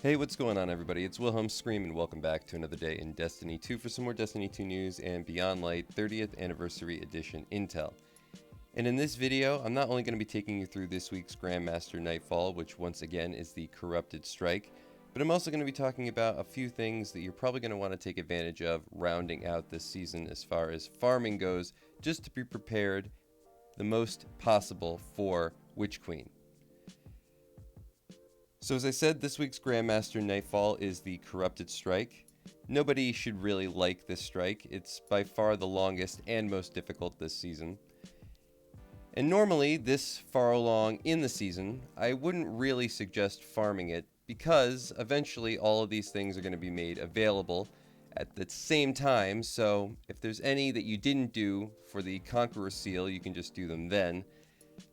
Hey, what's going on, everybody? It's Wilhelm Scream, and welcome back to another day in Destiny 2 for some more Destiny 2 news and Beyond Light 30th Anniversary Edition Intel. And in this video, I'm not only going to be taking you through this week's Grandmaster Nightfall, which once again is the Corrupted Strike, but I'm also going to be talking about a few things that you're probably going to want to take advantage of rounding out this season as far as farming goes, just to be prepared the most possible for Witch Queen. So as I said, this week's Grandmaster Nightfall is the Corrupted Strike. Nobody should really like this strike. It's by far the longest and most difficult this season. And normally, this far along in the season, I wouldn't really suggest farming it because eventually all of these things are going to be made available at the same time. So if there's any that you didn't do for the Conqueror Seal, you can just do them then.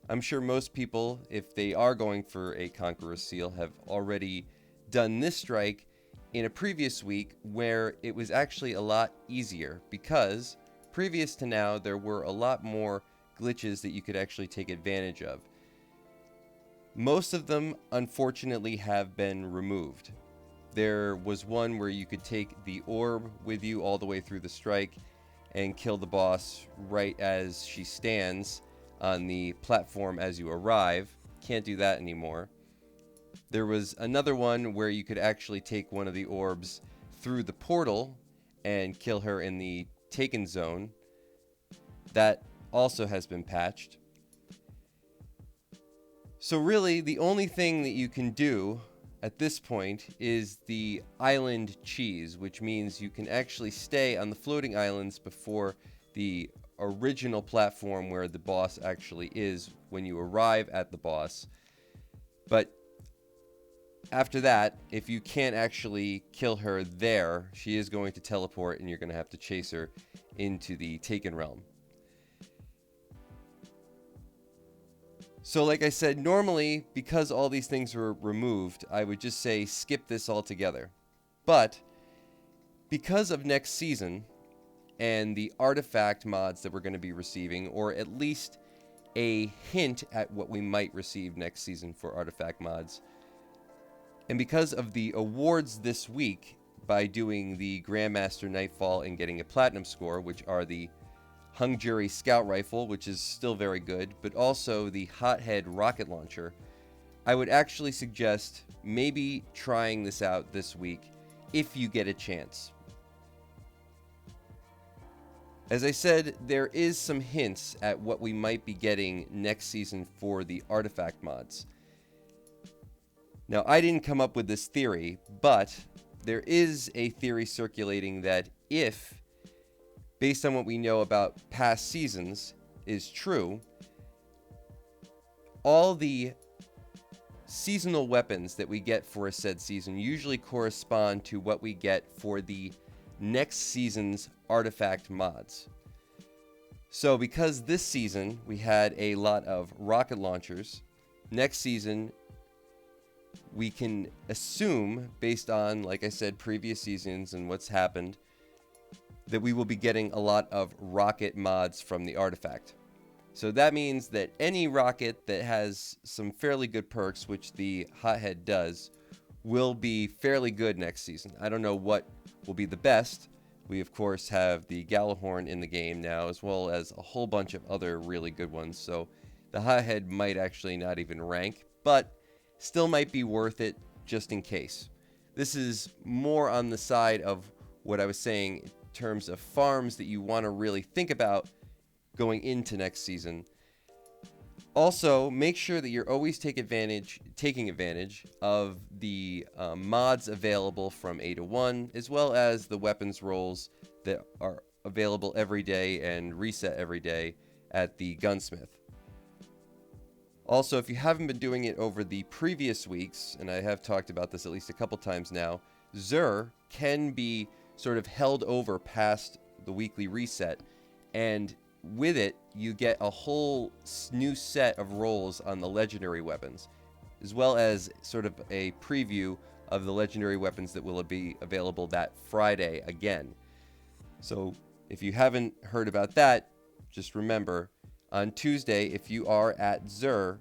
I'm sure most people, if they are going for a Conqueror Seal, have already done this strike in a previous week where it was actually a lot easier because previous to now there were a lot more glitches that you could actually take advantage of. Most of them unfortunately have been removed. There was one where you could take the orb with you all the way through the strike and kill the boss right as she stands on the platform as you arrive. Can't do that anymore. There was another one where you could actually take one of the orbs through the portal and kill her in the Taken Zone. That also has been patched. So really, the only thing that you can do at this point is the island cheese, which means you can actually stay on the floating islands before the original platform where the boss actually is when you arrive at the boss. But after that, if you can't actually kill her there, she is going to teleport and you're going to have to chase her into the Taken Realm. So like I said, normally, because all these things were removed, I would just say skip this altogether. But because of next season and the artifact mods that we're going to be receiving, or at least a hint at what we might receive next season for artifact mods, and because of the awards this week, by doing the Grandmaster Nightfall and getting a platinum score, which are the Hung Jury Scout Rifle, which is still very good, but also the Hothead Rocket Launcher, I would actually suggest maybe trying this out this week if you get a chance. As I said, there is some hints at what we might be getting next season for the artifact mods. Now, I didn't come up with this theory, but there is a theory circulating that if, based on what we know about past seasons, is true, all the seasonal weapons that we get for a said season usually correspond to what we get for the next season's artifact mods. So because this season we had a lot of rocket launchers, next season we can assume, based on, like I said, previous seasons and what's happened, that we will be getting a lot of rocket mods from the artifact. So that means that any rocket that has some fairly good perks, which the Hothead does, will be fairly good next season. I don't know what will be the best. We, of course, have the Gallahorn in the game now, as well as a whole bunch of other really good ones. So the Hothead might actually not even rank, but still might be worth it just in case. This is more on the side of what I was saying in terms of farms that you want to really think about going into next season. Also, make sure that you're always taking advantage of the mods available from A to 1, as well as the weapons rolls that are available every day and reset every day at the gunsmith. Also, if you haven't been doing it over the previous weeks, and I have talked about this at least a couple times now, Xur can be sort of held over past the weekly reset, and with it, you get a whole new set of rolls on the legendary weapons, as well as sort of a preview of the legendary weapons that will be available that Friday again. So if you haven't heard about that, just remember, on Tuesday, if you are at Xur,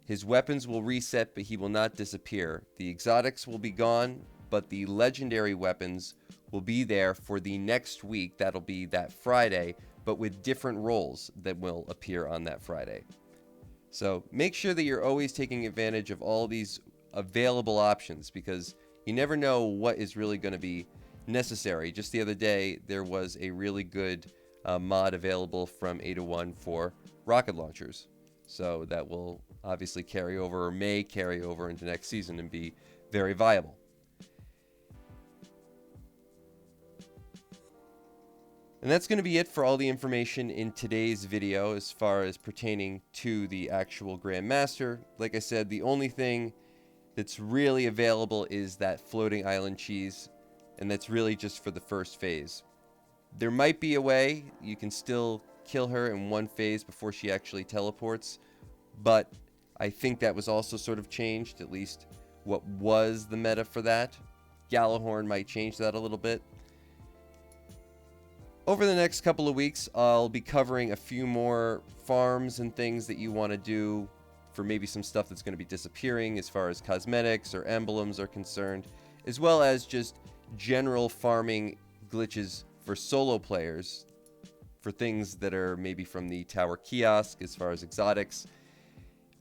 His weapons will reset, but he will not disappear. The exotics will be gone, but the legendary weapons will be there for the next week. That'll be that Friday, but with different roles that will appear on that Friday. So make sure that you're always taking advantage of all these available options, because you never know what is really going to be necessary. Just the other day, there was a really good mod available from Ada 1 for rocket launchers. So that will obviously carry over, or may carry over into next season and be very viable. And that's going to be it for all the information in today's video as far as pertaining to the actual Grandmaster. Like I said, the only thing that's really available is that floating island cheese, and that's really just for the first phase. There might be a way you can still kill her in one phase before she actually teleports, but I think that was also sort of changed, at least what was the meta for that. Gjallarhorn might change that a little bit. Over the next couple of weeks, I'll be covering a few more farms and things that you want to do for maybe some stuff that's going to be disappearing as far as cosmetics or emblems are concerned, as well as just general farming glitches for solo players, for things that are maybe from the tower kiosk as far as exotics,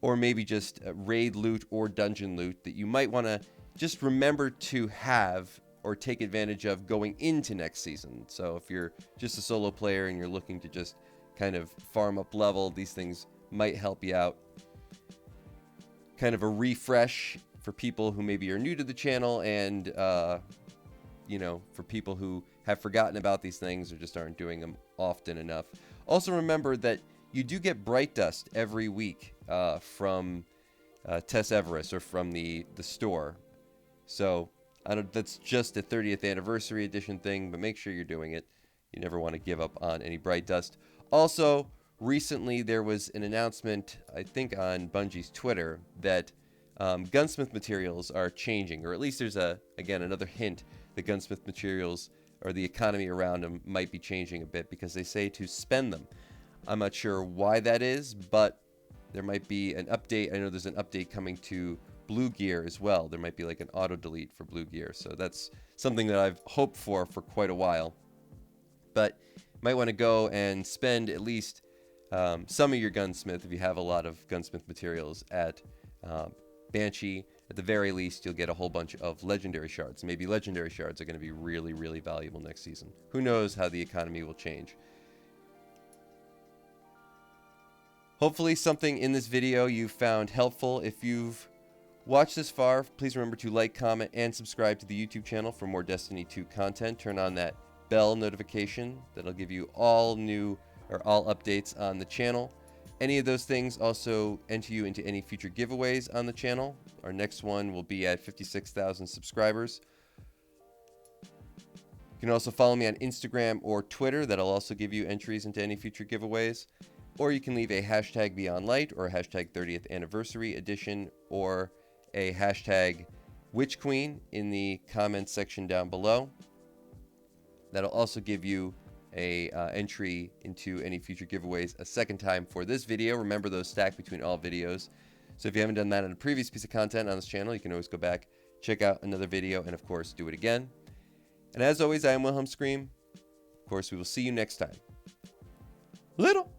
or maybe just raid loot or dungeon loot that you might want to just remember to have or take advantage of going into next season. So if you're just a solo player and you're looking to just kind of farm up level, these things might help you out. Kind of a refresh for people who maybe are new to the channel, and you know, for people who have forgotten about these things or just aren't doing them often enough. Also remember that you do get Bright Dust every week from Tess Everest or from the store. So that's just a 30th anniversary edition thing, but make sure you're doing it. You never want to give up on any Bright Dust. Also, recently there was an announcement, I think on Bungie's Twitter, that gunsmith materials are changing, or at least there's again another hint that gunsmith materials or the economy around them might be changing a bit, because they say to spend them. I'm not sure why that is, but there might be an update. I know there's an update coming to Blue Gear as well. There might be like an auto delete for Blue Gear, so that's something that I've hoped for quite a while. But you might want to go and spend at least some of your gunsmith, if you have a lot of gunsmith materials, at Banshee. At the very least, you'll get a whole bunch of legendary shards. Maybe legendary shards are going to be really, really valuable next season. Who knows how the economy will change. Hopefully something in this video you found helpful. If you've watched this far, please remember to like, comment, and subscribe to the YouTube channel for more Destiny 2 content. Turn on that bell notification. That'll give you all new or all updates on the channel. Any of those things also enter you into any future giveaways on the channel. Our next one will be at 56,000 subscribers. You can also follow me on Instagram or Twitter. That'll also give you entries into any future giveaways. Or you can leave a hashtag BeyondLight or a hashtag 30th Anniversary Edition or a hashtag Witch Queen in the comments section down below. That'll also give you a entry into any future giveaways a second time for this video. Remember, those stack between all videos. So if you haven't done that on a previous piece of content on this channel, you can always go back, check out another video, and of course, do it again. And as always, I am Wilhelm Scream. Of course, we will see you next time. Little.